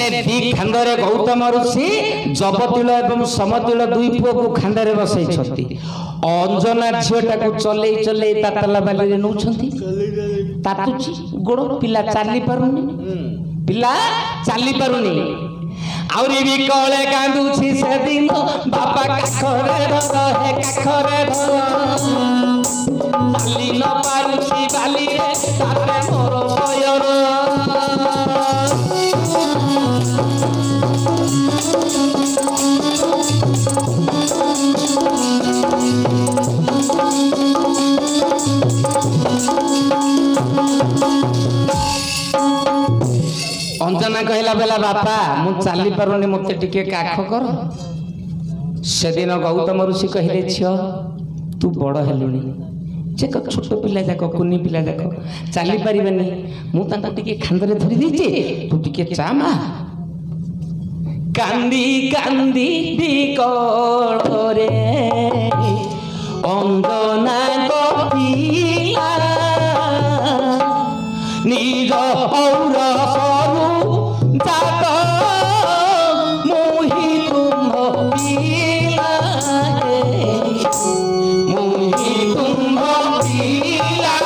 दिने दी खांदरे गौतम ऋषि जबतिल एवं समतिल दुई पुओ को खांदरे बसई छथि अंजना झियोटा को चले चले तातला बाली रे नउछथि तातुची गोड़ पिला चाली पारुनी पिला चाली पारुनी आउरी भी कळे कांदुछि से दिन बापा काखरे धर हे काखरे धर चाली न पारुछि बाली रे तारे मोर भयर अंजना कहला बेला बापा मु चाली पारुनी मते टिके काख कर से दिन गौतम ऋषि कहले छियो तू बड़ हेलुनी जे छोट पिला जाक कुनी पिला जाक चाली पारिबनी मु तांका टिके खांदरे धरि देछि तू टिके चामा कांदी कांदी बिकळे अंजना गपिला निज और सरू जात मोहि तुम पीला मोहि तुम पीला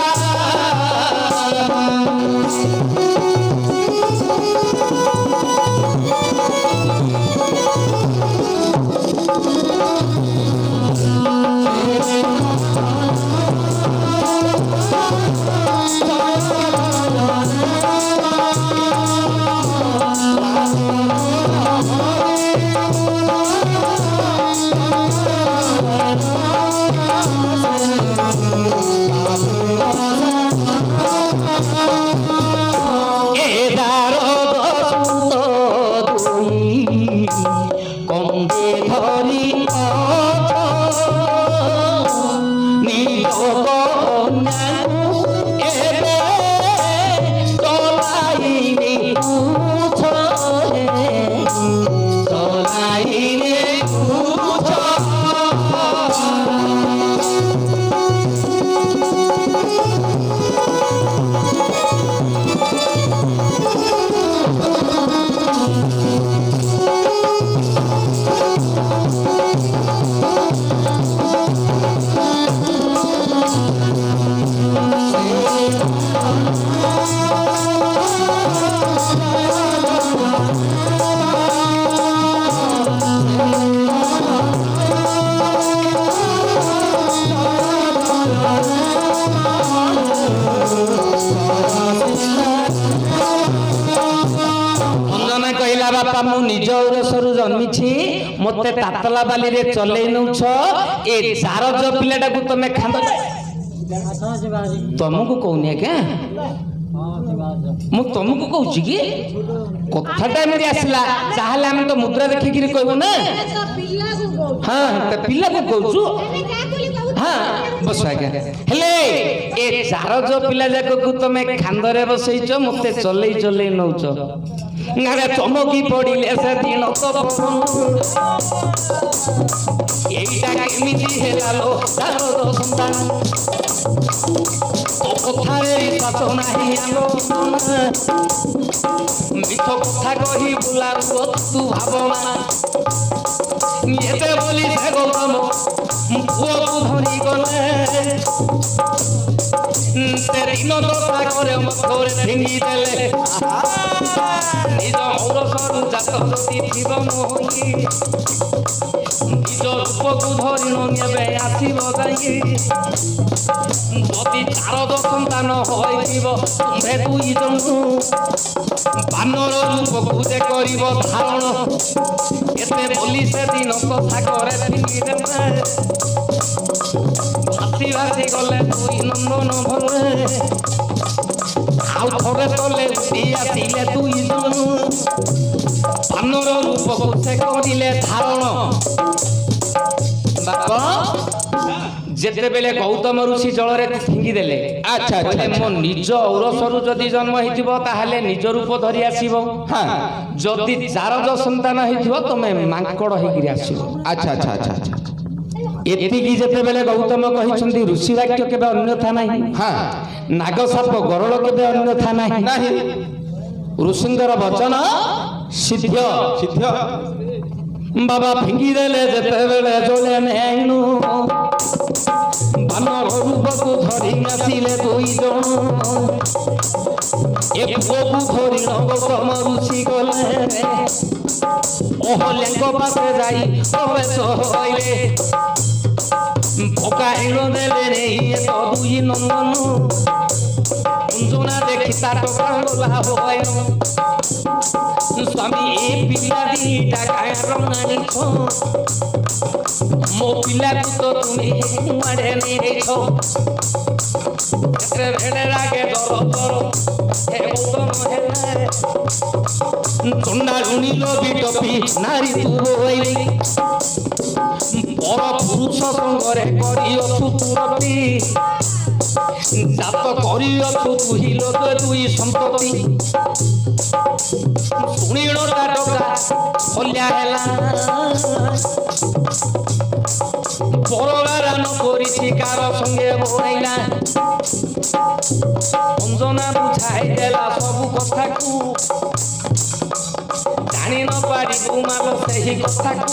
बापा मु निज औरसरु जन्मिछि मते तातला बाली रे चले नउछ ए चारज पिलाटा को तमे खांद तुमको कहूनी के मु तुमको कहूची कि कथा टाइम रे आसला चाहले हम तो मुद्रा देखि कि कहबो ना हां त पिला को कहूछु हां बस आगे हेले ए चारज पिला जाको को तमे खांदरे बसैछ मते चले चले नउछ नारे चमकी पड़िले से दिन तो एटा केमिति हेला लो तारो संतान तो कथारे विश्वास नाही आलो मिठ कथा कहि बुला तू भावना एते बोली से गौतम पुओ को धरी गले तेरे नो दशा करे मथोरे ठिंगी देले निज औरसरु जात जति जीवन होई निज रूपको धरिनो नेबे आसीब जाई जति चारद सन्तान होइब तुम्हे दुई जन बानर रूपको जे करिब धारण एते बोली से दिन कथा करे ठिंगी देले भासी भासी गले दुई नंदन भरे आउ थरे तले उठी आसिले दुई जन बानर रूपको से करिले धारण बापा जेते बेले गौतम ऋषि जल रे फिंगी देले अच्छा अच्छा मो निज औरसरु जदी जन्म हिथिबो ताहाले निज रूप धरि आसीबो हां जदी चारज संतान हिथिबो तमे मांकड़ हेगिरि आसीबो अच्छा अच्छा अच्छा अच्छा एतिकी जेते बेले गौतम कहिसंती ऋषि वाक्य केबे अन्यथा नाही हां नाग साप गरल केबे अन्यथा नाही नाही ऋषिंकर वचन सिद्ध सिद्ध बाबा फिंगिदेले जेतेबेले जले नेनु बानर रूपकु धरि आसिले दुई जण एक पुअकु धरि गौतम ऋषि गले अहल्याଙ୍କ पासे जाई प्रवेश होइले भोका हेलो देले रे तो दुई नंदन अंजना देखि ताट कांगला होइलो स्वामी ए पिला दीटा काय रंगानी छो मो पिला तो तुमे माडे ने छो एते भेले रागे दरो दरो हे गौतम हेले चंडा उनिलो बिटपी नारी तू होइली पर पुरुष संगरे करियो तुरती जात करियो तुही लोक दुई संपत्ति सुनिलो टाटका हल्या हेला परगारान करिछि कार संगे बोइला अंजना बुझाई देला सब कथा को जानि न पारि गुमालो सही कथा को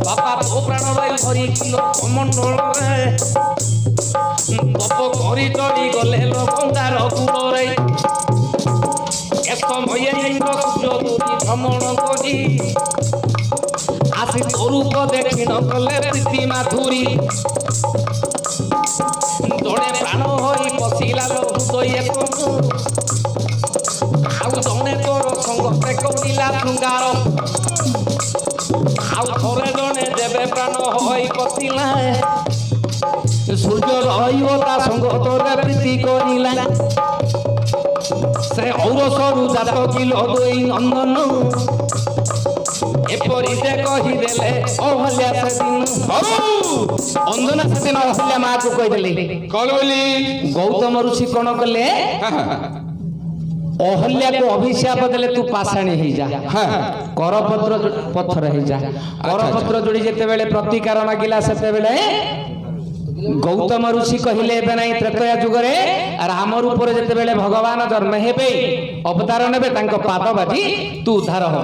बापा तो प्राण वायु धरी किलो कमंडल रे गप करी चढ़ी गले लंकार कूलरे समय इंद्र सूर्य दूरी भ्रमण करी आसी स्वरूप देखी न कले प्रीति माधुरी जड़े प्राण होई पशिला हृदय आउ जड़े तोर संगते करिला शृंगार आउ थरे जड़े देवे प्राण होई पशिला सूर्य रहीबता संग तोरे प्रीति करिला से औरसरु जात किलो दुई नंदन एपरी जे कहि देले अहल्या से दिन अंजना से दिन अहल्या मां को कहि देले कौन बोली गौतम ऋषि कोन कले अहल्या को अभिशाप देले तू पाषाणी हे जा करपत्र पत्थर हे जा करपत्र जोड़ी जेते बेले प्रतिकार मागिला सेते बेले गौतम ऋषि कहले एबे नाही त्रेतया जुगरे राम रूप रे जेते बेले भगवान जन्म हेबे अवतार नेबे तांको पाद बाजी तू उद्धार हो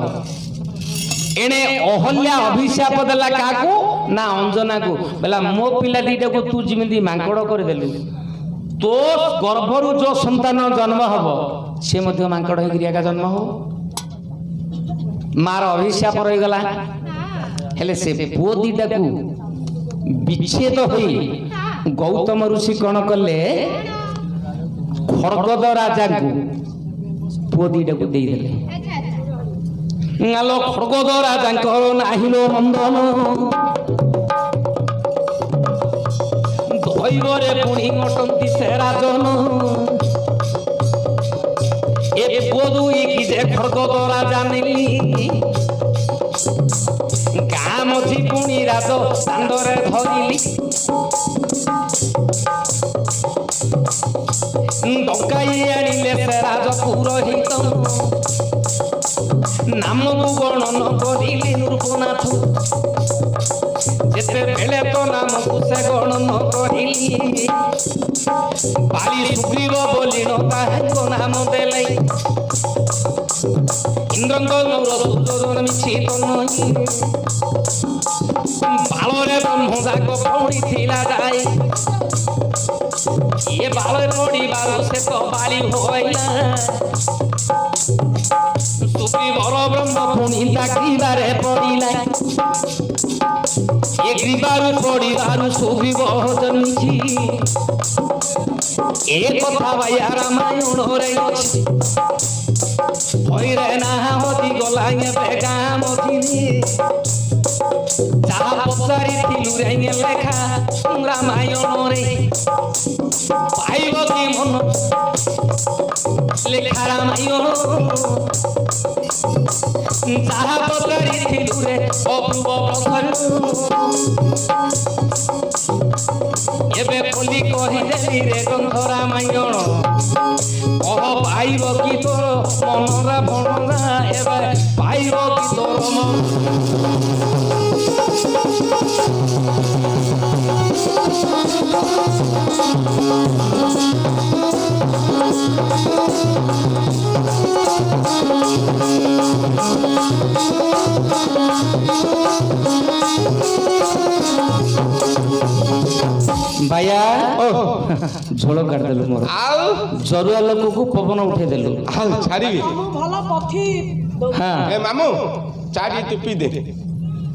एने अहल्या अभिशाप देला काकू ना अंजना को बेला मो पिला दीटा को तू जिमिदी मांकड़ कर देलु तो गर्भरु जो संतान जन्म हबो से मध्य मांकड़ हे गिरिया का जन्म हो मार अभिशाप रही गला हेले से पुओ दीटा को विच्छेद होई गौतम ऋषि कौन कले खड़गद राजा को पुओ दीटा को दे देले नालो खड़गद राजा नाहिलो नंदन दैवरे पुणी घटंती से राजन ए पुओ दुई कि जे खड़गद राजा नेली गाँ मझी पुणी राज दांडरे धरिली डकाई आनिले से राज पुरोहित नाम को गणन करिली नृपनाथ जेते बेले तो नाम को से गणन करिली बाली सुग्रीव बोली न ताहाको नाम देले इंद्रंग नौर सूर्य मिछित नही बालरे ब्रह्मजाक पौड़ी थिला जाए ये बाले पड़ी बारो से तो बाली होइला सुग्रीवर ब्रह्म पुणी ताकिबारे पड़िला ये ग्रीबारु पड़िबारु सुग्रीव जन्मिछि ए कथा भाया रामायण रे अछि होइरे ना होती गला ये बेगा मथिनी जा पसारी थिलु रे लेखा रामायण रे पाइबो की मन लेखा रामायण जा पसारी थिलु रे अपूर्व पसर एबे खोली कहि देली रे ग्रंथ रामायण कह पाइब कि तोर मनरा भणरा एबे पाइब कि तोर मन बाया झोल काटिदेलु मोर आउ जरुआ लोक को पवन उठे देलु आउ छाड़ीबी ଭଲ ପଥି हाँ ए मामू चाटी तू पी दे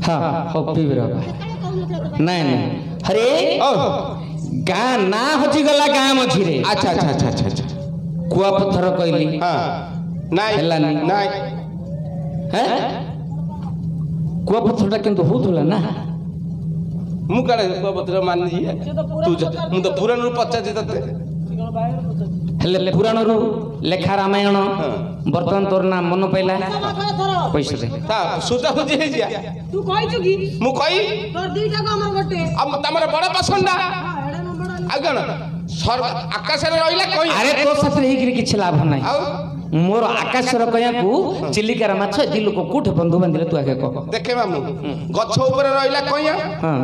हाँ हो पीबे रे नहीं नहीं अरे ओ गाँ ना हची गला गाँ मझी रे अच्छा अच्छा अच्छा अच्छा अच्छा कुआ पत्थर कहली हां नाइ हेलानी। नाइ हैं कुआ पत्थरटा किंतु होतला ना मु काले पत्र मान जी तू जा मु तो पुराण रू पचार तते हेले पुराणरू लेखा रामायण वर्तमान तोर नाम मन पइला पैसा रे ता सुता बुझी हे जिया ତୁ କହିଛୁ କି मु कही ତୋର ଦିଟା କମ ଗୋଟେ अब तमरे बड़ पसंदा ଏଡେ ନମ୍ବର आ गण स्वर्ग आकाश रे रहिला कही अरे तो साथ ही किछि लाभ नाही आउ मोर आकाशर कया को चिलिकार माछ दि लोक कोठे बंधु बांधिले तू आके कह देखे मामू गछ ऊपर रहिला कहिया हां